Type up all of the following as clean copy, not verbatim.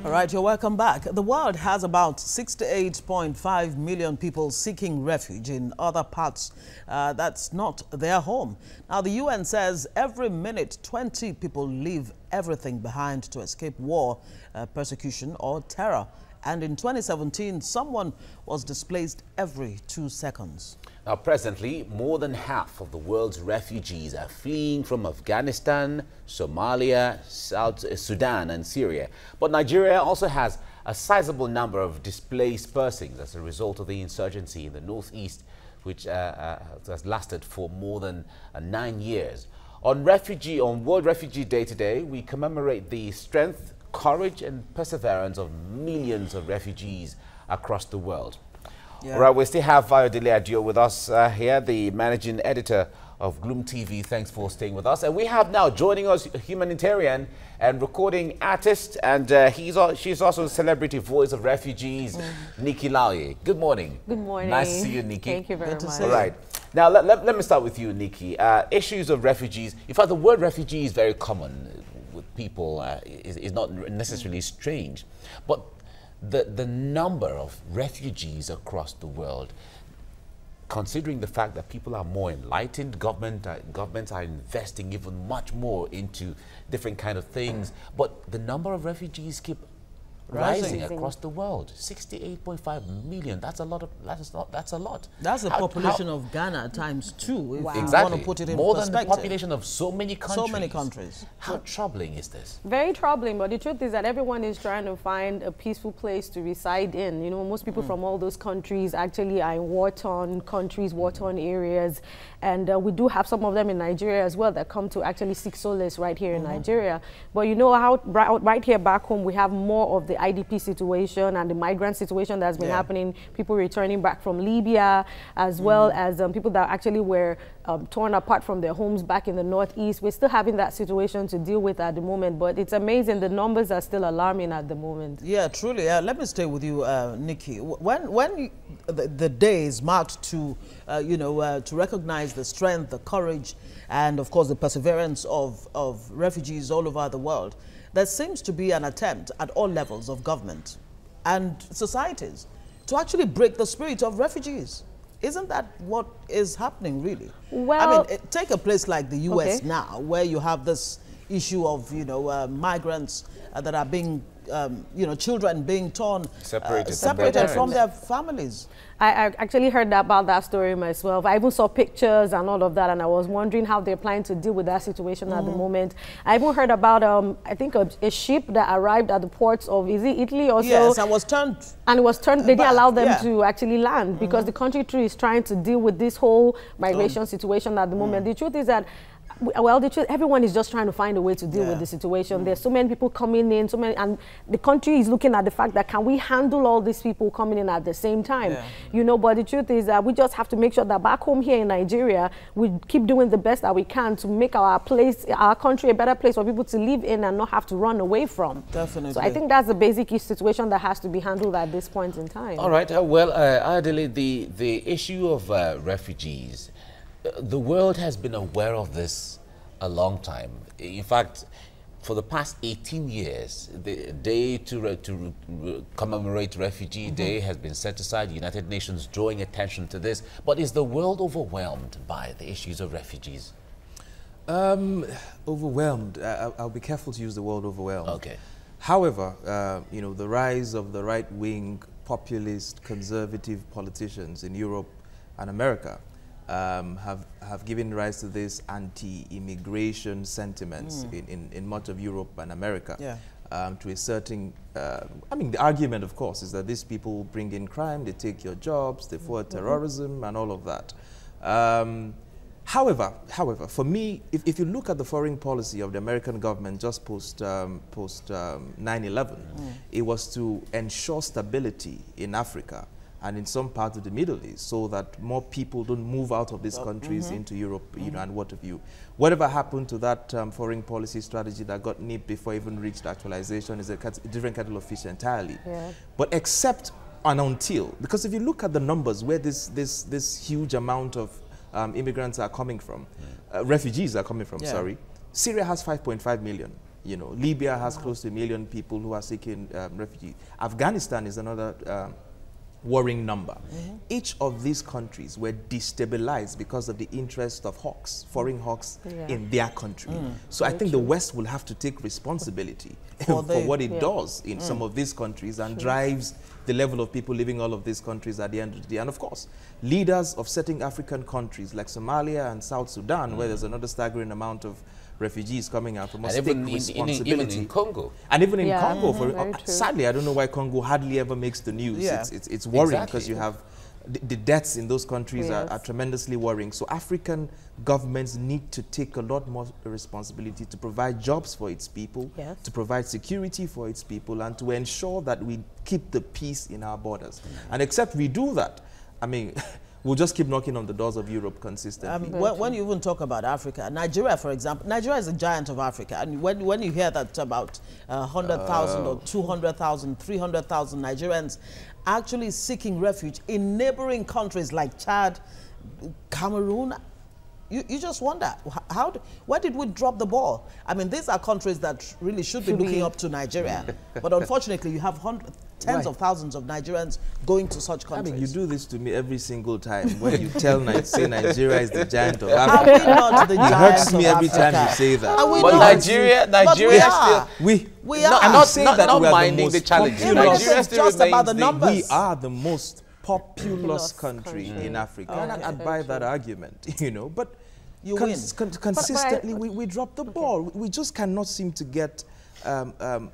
All right, you're welcome back. The world has about 68.5 million people seeking refuge in other parts that's not their home. Now, the UN says every minute 20 people leave everything behind to escape war, persecution or terror. And in 2017, someone was displaced every 2 seconds. Now, presently, more than half of the world's refugees are fleeing from Afghanistan, Somalia, South Sudan and Syria. But Nigeria also has a sizable number of displaced persons as a result of the insurgency in the northeast, which has lasted for more than 9 years. On World Refugee Day today, we commemorate the strength, courage and perseverance of millions of refugees across the world. Yeah. All right, we still have Ayodele Adio with us here, the managing editor of Gloom TV. Thanks for staying with us. And we have now joining us a humanitarian and recording artist, and she's also a celebrity voice of refugees, Nikki Lauye. Good morning. Good morning. Nice to see you, Nikki. Thank you very much. All right. Now, let me start with you, Nikki. Issues of refugees. In fact, the word refugee is very common with people, is not necessarily strange. But the number of refugees across the world, considering the fact that people are more enlightened, governments are investing even much more into different kind of things, but the number of refugees keep rising across the world. 68.5 million. That's a lot. That's a lot. That's the population of Ghana times 2. If wow. you want to put it in more perspective. Than the population of so many countries. So many countries. How troubling is this? Very troubling, but the truth is that everyone is trying to find a peaceful place to reside in. You know, most people from all those countries actually are in war-torn countries, war-torn areas, and we do have some of them in Nigeria as well that come to actually seek solace right here in Nigeria. But you know how right here back home we have more of the IDP situation and the migrant situation that's been happening, people returning back from Libya, as well as people that actually were torn apart from their homes back in the northeast. We're still having that situation to deal with at the moment, but it's amazing. The numbers are still alarming at the moment. Yeah, truly. Let me stay with you, Nikki. When the day is marked to, to recognize the strength, the courage, and of course the perseverance of refugees all over the world, there seems to be an attempt at all levels of government and societies to actually break the spirit of refugees. Isn't that what is happening, really? Well, I mean, take a place like the US now, where you have this issue of, migrants that are being, children being torn, separated from their families. I actually heard about that story myself. I even saw pictures and all of that, and I was wondering how they're planning to deal with that situation at the moment. I even heard about, I think, a ship that arrived at the ports of, is it Italy or so? Yes, and was turned. And it was turned, they didn't allow them to actually land because the country too is trying to deal with this whole migration situation at the moment. The truth is that, well, everyone is just trying to find a way to deal with the situation. There's so many people coming in, and the country is looking at the fact that can we handle all these people coming in at the same time? But the truth is that we just have to make sure that back home here in Nigeria, we keep doing the best that we can to make our country a better place for people to live in and not have to run away from. Definitely. So I think that's the basic situation that has to be handled at this point in time. All right. Ayodele, the issue of refugees, the world has been aware of this a long time. In fact, for the past 18 years, the day to commemorate Refugee Day has been set aside. The United Nations drawing attention to this. But is the world overwhelmed by the issues of refugees? Overwhelmed. I'll be careful to use the word overwhelmed. Okay. However, the rise of the right-wing, populist, conservative politicians in Europe and America have given rise to this anti-immigration sentiments in much of Europe and America. To a certain, the argument, of course, is that these people bring in crime, they take your jobs, they forward terrorism and all of that. However, for me, if you look at the foreign policy of the American government just post 9/11, it was to ensure stability in Africa and in some parts of the Middle East, so that more people don't move out of these countries into Europe, and what have you. Whatever happened to that foreign policy strategy that got nipped before it even reached actualization is a different kettle of fish entirely. But except and until, because if you look at the numbers where this huge amount of immigrants are coming from, refugees are coming from, sorry, Syria has 5.5 million. You know, Libya has close to 1 million people who are seeking refugee. Afghanistan is another worrying number. Each of these countries were destabilized because of the interest of hawks, foreign hawks in their country. So I think the West will have to take responsibility for what it does in some of these countries and drives the level of people living all of these countries at the end of the day. And of course, leaders of certain African countries like Somalia and South Sudan, where there's another staggering amount of refugees coming out from us, take responsibility. Even in Congo. And even in Congo, sadly, I don't know why Congo hardly ever makes the news. It's worrying because you have the deaths in those countries are tremendously worrying. So African governments need to take a lot more responsibility to provide jobs for its people, to provide security for its people, and to ensure that we keep the peace in our borders. And except we do that, I mean, we'll just keep knocking on the doors of Europe consistently. When you even talk about Africa, Nigeria, for example, Nigeria is a giant of Africa. And when you hear that about 100,000 or 200,000, 300,000 Nigerians actually seeking refuge in neighboring countries like Chad, Cameroon, you just wonder, where did we drop the ball? I mean, these are countries that really should be looking up to Nigeria. But unfortunately, you have tens of thousands of Nigerians going to such countries. I mean, you do this to me every single time when you say Nigeria is the giant of Africa. Are we not the giant hurts me of every Africa? time you say that. But Nigeria still... We are. I'm not saying that we are minding the challenge. Nigeria still just about the numbers. We are the most populous country in Africa. And I'd buy that argument, you know. But consistently, we drop the ball. We just cannot seem to get the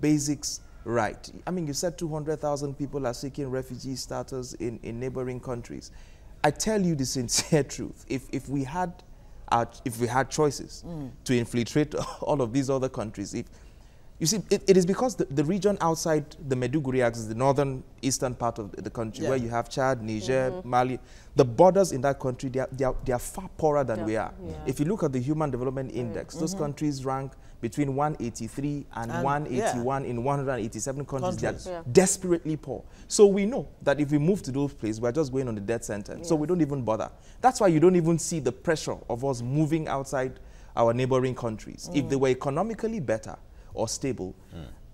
basics right. I mean, you said 200,000 people are seeking refugee status in neighboring countries. I tell you the sincere truth. If we had choices to infiltrate all of these other countries, you see, it is because the region outside the Maiduguri axis, the northern eastern part of the country, where you have Chad, Niger, Mali, the borders in that country, they are far poorer than we are. If you look at the Human Development Index, those countries rank between 183 and 181 in 187 countries. They are desperately poor. So we know that if we move to those places, we're just going on the death sentence. So we don't even bother. That's why you don't even see the pressure of us moving outside our neighboring countries. If they were economically better or stable,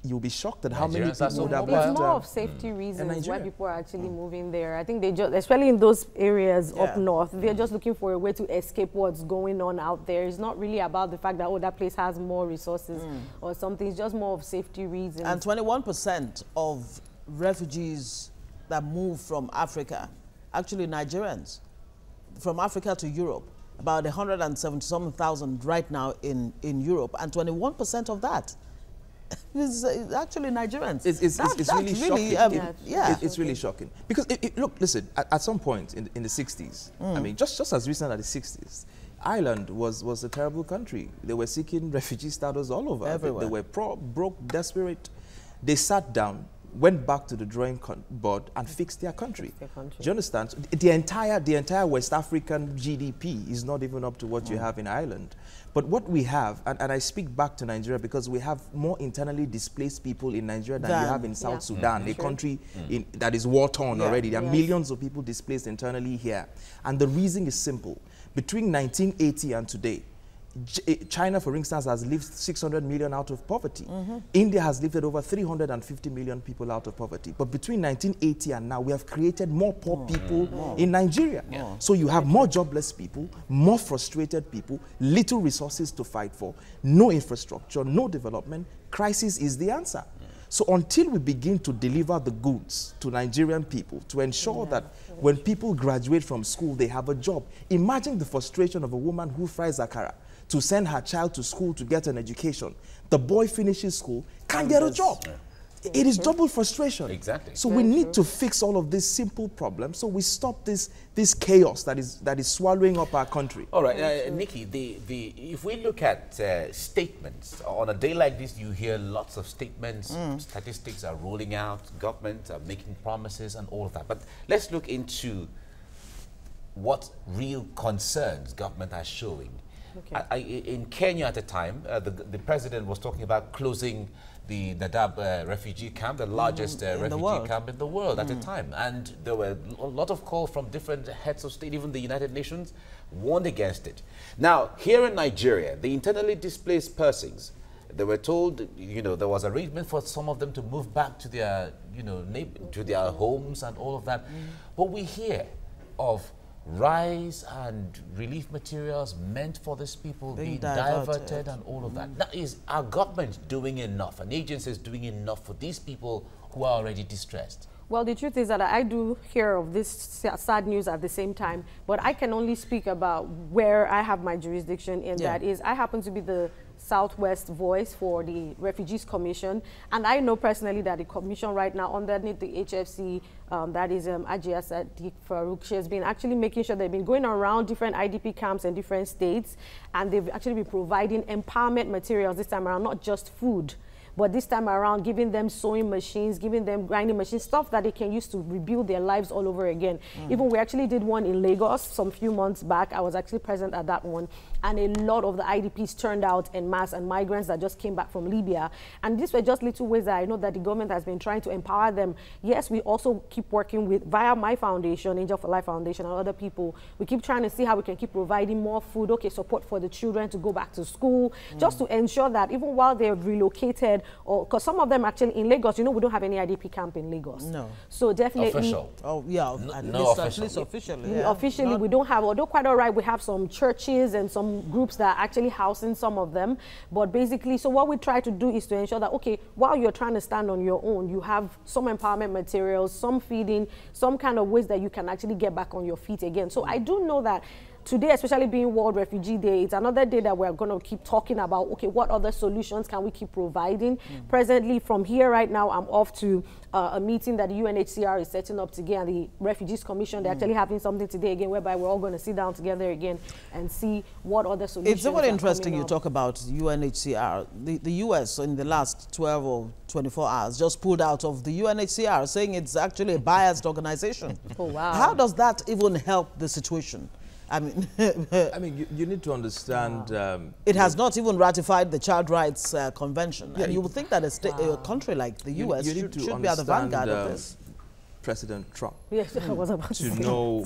you'll be shocked at how many people would have left. It's more of safety reasons why people are actually moving there. I think they just, especially in those areas up north, they're just looking for a way to escape what's going on out there. It's not really about the fact that, oh, that place has more resources or something. It's just more of safety reasons. And 21% of refugees that move from Africa, actually Nigerians, from Africa to Europe, about 170,000 right now in Europe, and 21% of that is actually Nigerians. It's really shocking. It's really shocking. Because, look, listen, at some point in the 60s, I mean, just as recent as the 60s, Ireland was a terrible country. They were seeking refugee status all over. Everywhere. They were broke, desperate. They sat down, went back to the drawing board and fixed their country. Do you understand? So the entire West African GDP is not even up to what you have in Ireland. But what we have, and I speak back to Nigeria because we have more internally displaced people in Nigeria than you have in South Sudan, a country that is war-torn already. There are millions of people displaced internally here. And the reason is simple. Between 1980 and today, China, for instance, has lifted 600 million out of poverty. India has lifted over 350 million people out of poverty. But between 1980 and now, we have created more poor people in Nigeria. So you have more jobless people, more frustrated people, little resources to fight for, no infrastructure, no development. Crisis is the answer. So until we begin to deliver the goods to Nigerian people, to ensure that when people graduate from school, they have a job. Imagine the frustration of a woman who fries akara to send her child to school to get an education. The boy finishes school, can't get a job. It is double frustration. Exactly. So we need to fix all of these simple problems so we stop this chaos that is swallowing up our country. All right, Nikki, if we look at statements, on a day like this, you hear lots of statements, statistics are rolling out, governments are making promises and all of that. But let's look into what real concerns government are showing. In Kenya at the time, the president was talking about closing the Dadaab refugee camp, the largest refugee camp in the world at the time. And there were a lot of calls from different heads of state, even the United Nations warned against it. Now, here in Nigeria, the internally displaced persons, They were told, there was arrangement for some of them to move back to their, to their homes and all of that. But we hear of rice and relief materials meant for these people being diverted and all of that. That is our government doing enough, and agencies doing enough for these people who are already distressed? Well, the truth is that I do hear of this sad news at the same time, but I can only speak about where I have my jurisdiction in. That is, I happen to be the Southwest voice for the Refugees Commission, and I know personally that the commission right now underneath the HFC, that is Ajia Sadiq Farouk, she has been actually making sure they've been going around different IDP camps in different states, and they've actually been providing empowerment materials this time around, not just food, but this time around giving them sewing machines, giving them grinding machines, stuff that they can use to rebuild their lives all over again. Even we actually did one in Lagos some few months back. I was actually present at that one. And a lot of the IDPs turned out en masse, and migrants that just came back from Libya. And these were just little ways that I know that the government has been trying to empower them. Yes, we also keep working with, via my foundation, Angel for Life Foundation, and other people, we keep trying to see how we can keep providing more food, support for the children to go back to school, just to ensure that even while they're relocated, or because some of them actually in Lagos, we don't have any IDP camp in Lagos. No. So definitely. Official. Oh, yeah. At least officially. Yeah. Officially, we don't have, although quite all right, we have some churches and some groups that are actually housing some of them. But basically, so what we try to do is to ensure that, okay, while you're trying to stand on your own, you have some empowerment materials, some feeding, some kind of ways that you can actually get back on your feet again. So I do know that today, especially being World Refugee Day, it's another day that we're going to keep talking about, okay, what other solutions can we keep providing? Presently, from here right now, I'm off to a meeting that the UNHCR is setting up today, and the Refugees Commission, they're actually having something today again, whereby we're all going to sit down together again and see what other solutions. It's very interesting you talk about UNHCR. The US in the last 12 or 24 hours just pulled out of the UNHCR, saying it's actually a biased organization. Oh, wow. How does that even help the situation? I mean, you need to understand. It has not even ratified the Child Rights Convention. Yeah, and you would think that a country like the U.S. should be at the vanguard of this. President Trump. Yes, I was about to know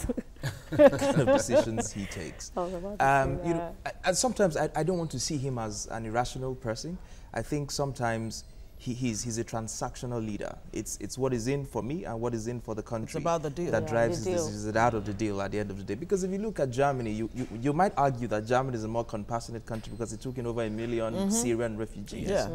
the kind of decisions he takes. And sometimes I don't want to see him as an irrational person. I think sometimes he's a transactional leader. It's what is in for me and what is in for the country. It's about the deal. That drives his decisions out of the deal at the end of the day. Because if you look at Germany, you might argue that Germany is a more compassionate country because it took in over 1 million Syrian refugees. Yeah.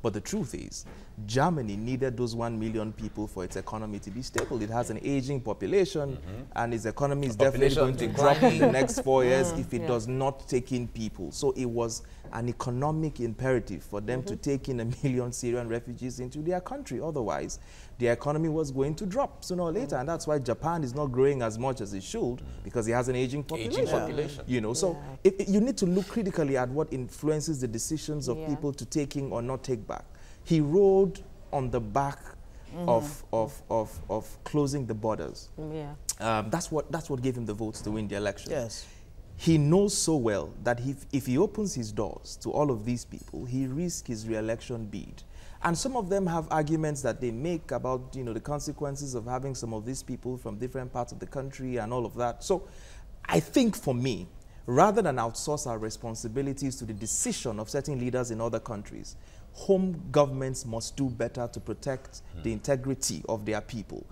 But the truth is, Germany needed those 1 million people for its economy to be stable. It has an aging population, and its economy is definitely going to drop in the next 4 years if it does not take in people. So it was an economic imperative for them to take in 1 million Syrian refugees into their country. Otherwise, their economy was going to drop sooner or later. And that's why Japan is not growing as much as it should, because it has an aging population. You know, so you need to look critically at what influences the decisions of people to take in or not take back. He rode on the back of closing the borders. That's what gave him the votes to win the election. Yes. He knows so well that if he opens his doors to all of these people, he risks his re-election bid. And some of them have arguments that they make about, the consequences of having some of these people from different parts of the country and all of that. So I think for me, rather than outsource our responsibilities to the decision of certain leaders in other countries, home governments must do better to protect the integrity of their people.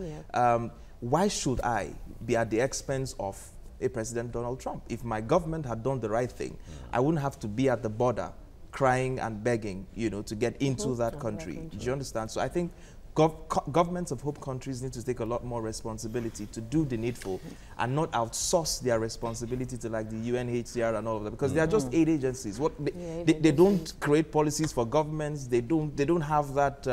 Why should I be at the expense of a President Donald Trump? If my government had done the right thing, I wouldn't have to be at the border crying and begging, to get into that country. Do you understand? So I think governments of hope countries need to take a lot more responsibility to do the needful and not outsource their responsibility to like the UNHCR and all of that, because they are just aid agencies. They don't create policies for governments. They don't have that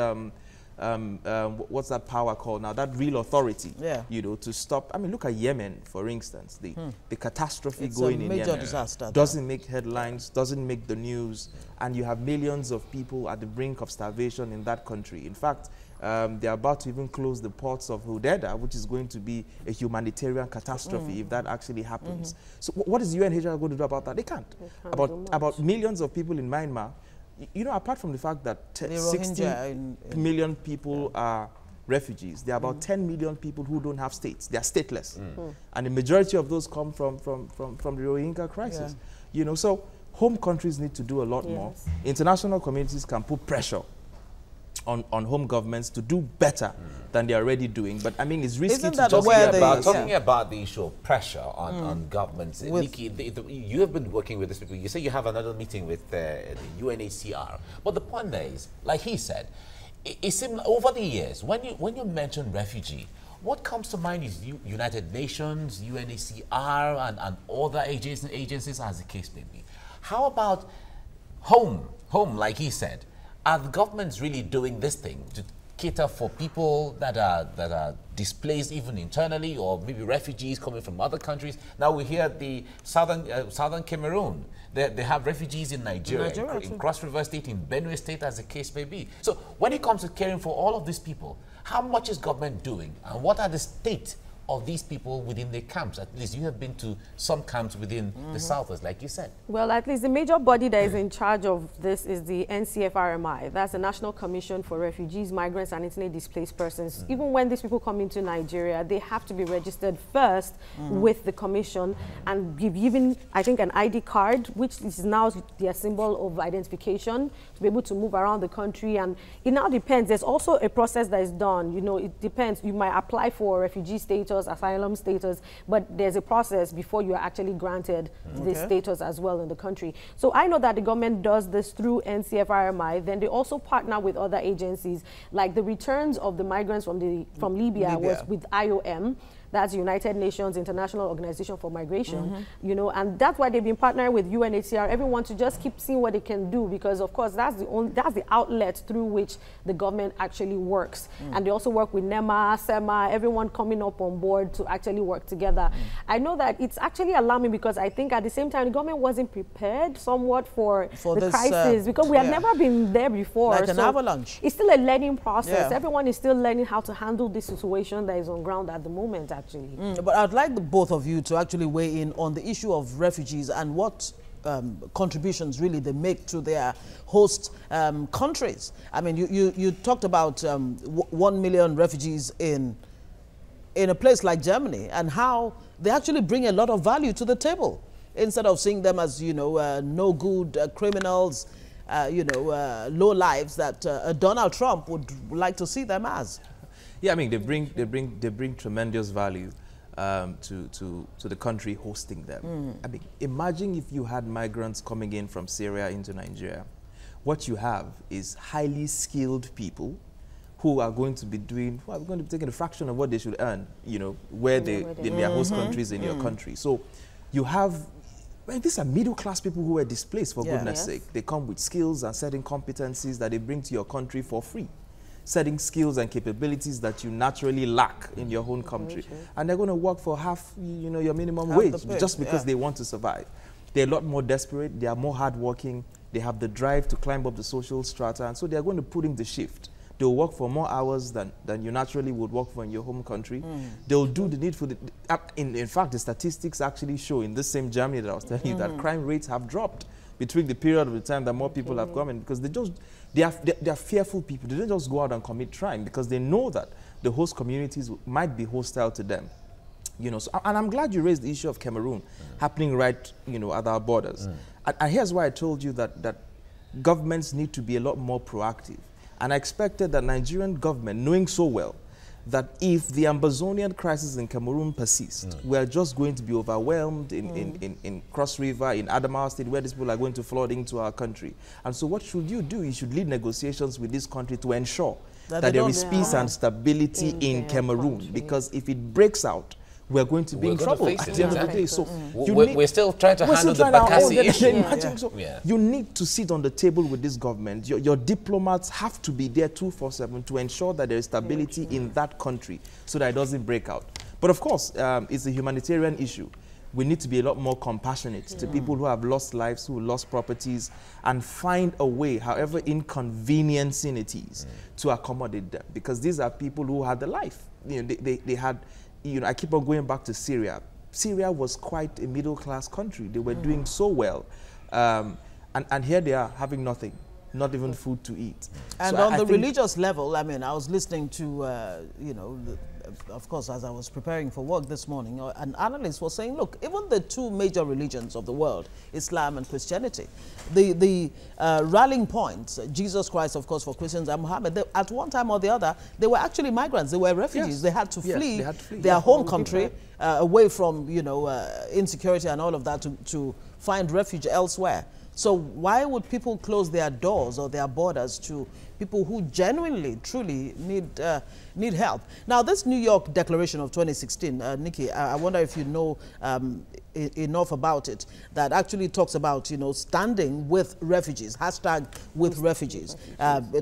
what's that power called now? That real authority, to stop. I mean, look at Yemen, for instance. The catastrophe going in Yemen disaster, doesn't make headlines, doesn't make the news, and you have millions of people at the brink of starvation in that country. In fact, they're about to even close the ports of Hodeidah, which is going to be a humanitarian catastrophe if that actually happens. So what is UNHCR going to do about that? They can't. About millions of people in Myanmar, apart from the fact that 60 million people are refugees, there are about 10 million people who don't have states. They are stateless. And the majority of those come from the Rohingya crisis. So home countries need to do a lot more. International communities can put pressure on home governments to do better than they're already doing. But I mean, it's risky Isn't to that just where talking about the issue of pressure on governments. Nikki, you have been working with these people. You say you have another meeting with the UNHCR. But the point there is, like he said, it seemed over the years, when you mention refugee, what comes to mind is United Nations, UNHCR, and other agencies as the case may be. How about home, like he said? Are the governments really doing this thing to cater for people that are displaced even internally, or maybe refugees coming from other countries? Now we hear the southern Cameroon. They have refugees in Nigeria in Cross River State, in Benue State, as the case may be. So when it comes to caring for all of these people, how much is government doing, and what are the state of these people within the camps? At least you have been to some camps within the Southwest, like you said. Well, at least the major body that is in charge of this is the NCFRMI. That's the National Commission for Refugees, Migrants, and Internally Displaced Persons. Even when these people come into Nigeria, they have to be registered first with the commission and be given, I think, an ID card, which is now their symbol of identification to be able to move around the country. And it now depends. There's also a process that is done. You know, it depends. You might apply for refugee status, asylum status, but there's a process before you are actually granted this status as well in the country. So I know that the government does this through NCFRMI. Then they also partner with other agencies, like the returns of the migrants from Libya was with IOM. That's United Nations International Organization for Migration, you know, and that's why they've been partnering with UNHCR, everyone, to just keep seeing what they can do, because of course that's the outlet through which the government actually works. And they also work with NEMA, SEMA, everyone coming up on board to actually work together. I know that it's actually alarming, because I think at the same time the government wasn't prepared somewhat for the this crisis, because we have never been there before. Like an avalanche. It's still a learning process. Everyone is still learning how to handle this situation that is on ground at the moment, actually. But I'd like the both of you to actually weigh in on the issue of refugees and what contributions really they make to their host countries. I mean, you talked about 1 million refugees in a place like Germany, and how they actually bring a lot of value to the table, instead of seeing them as, you know, no good criminals, you know, low lives that Donald Trump would like to see them as. Yeah, I mean, they bring tremendous value to the country hosting them. I mean, imagine if you had migrants coming in from Syria into Nigeria. What you have is highly skilled people who are going to be taking a fraction of what they should earn, you know, in their host countries, in your country. So you have, well, these are middle-class people who are displaced, for goodness sake. They come with skills and certain competencies that they bring to your country for free. Certain skills and capabilities that you naturally lack in your own country. And they're going to work for half, you know, your minimum wage, just because they want to survive. They're a lot more desperate, they are more hardworking, they have the drive to climb up the social strata, and so they're going to put in the shift. They'll work for more hours than you naturally would work for in your home country. They'll do the need for the... In fact, the statistics actually show in this same Germany that I was telling you that crime rates have dropped between the period of the time that more people have come in, because they are fearful people. They don't just go out and commit crime because they know that the host communities might be hostile to them. You know, so, and I'm glad you raised the issue of Cameroon happening right, you know, at our borders. And here's why I told you that governments need to be a lot more proactive. And I expected that Nigerian government, knowing so well that if the Ambazonian crisis in Cameroon persists, we're just going to be overwhelmed in Cross River, in Adamawa State, where these people are going to flood into our country. And so what should you do? You should lead negotiations with this country to ensure that there is peace and stability in Cameroon. Because if it breaks out, we're going to be in trouble at the end of the day. So we're still trying to handle the Bakassi issue. So you need to sit on the table with this government. Your diplomats have to be there 24/7 to ensure that there is stability in that country so that it doesn't break out. But of course, it's a humanitarian issue. We need to be a lot more compassionate to people who have lost lives, who lost properties, and find a way, however inconveniencing it is, to accommodate them. Because these are people who had a life. You know, they had... You know, I keep on going back to Syria. Syria was quite a middle-class country. They were doing so well. And here they are having nothing, not even food to eat. And so on the religious level, I mean, I was listening to, you know, of course, as I was preparing for work this morning, an analyst was saying, look, even the two major religions of the world, Islam and Christianity, the rallying points, Jesus Christ, of course, for Christians, and Muhammad, at one time or the other, they were actually migrants. They were refugees. Yes. They had to flee, their home country away from, insecurity and all of that to find refuge elsewhere. So why would people close their doors or their borders to people who genuinely, truly need help? Now, this New York Declaration of 2016, Nikki, I wonder if you know enough about it, that actually talks about, standing with refugees, hashtag with refugees.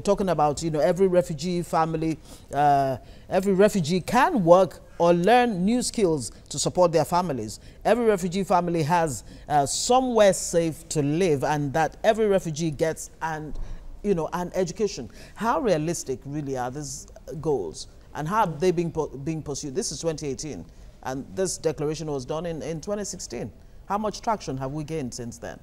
Talking about, every refugee family, every refugee can work or learn new skills to support their families. Every refugee family has somewhere safe to live, and that every refugee gets an education. How realistic really are these goals, and how have they being pursued? This is 2018, and this declaration was done in 2016. How much traction have we gained since then?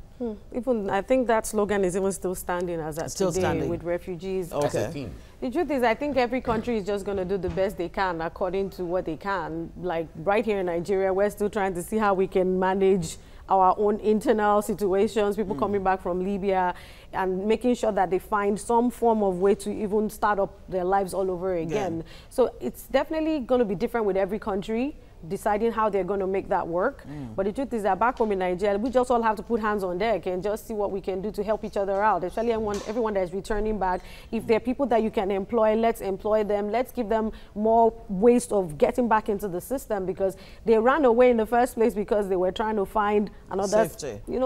Even I think that slogan is even still standing as at today with refugees. Okay. The truth is, I think every country is just going to do the best they can according to what they can. Like right here in Nigeria, we're still trying to see how we can manage our own internal situations, people coming back from Libya, and making sure that they find some form of way to even start up their lives all over again. Yeah. So it's definitely going to be different with every country, deciding how they're going to make that work. But the truth is that back home in Nigeria, we just all have to put hands on deck and just see what we can do to help each other out, especially everyone that's returning back. If there are people that you can employ, let's employ them. Let's give them more ways of getting back into the system, because they ran away in the first place because they were trying to find another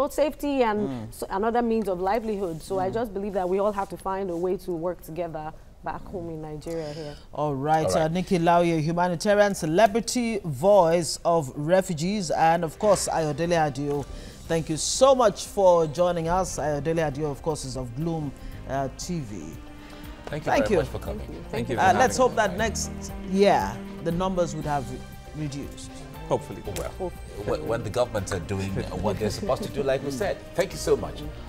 safety and another means of livelihood. So I just believe that we all have to find a way to work together back home in Nigeria here. All right. Nikki Lauye, humanitarian celebrity, voice of refugees, and of course Ayodele Adio. Thank you so much for joining us. Ayodele Adio, of course, is of Gloom TV. Thank you very much for coming. Thank you. Let's hope that next year the numbers would have reduced. Hopefully. Well, when the government are doing what they're supposed to do, like we said. Thank you so much.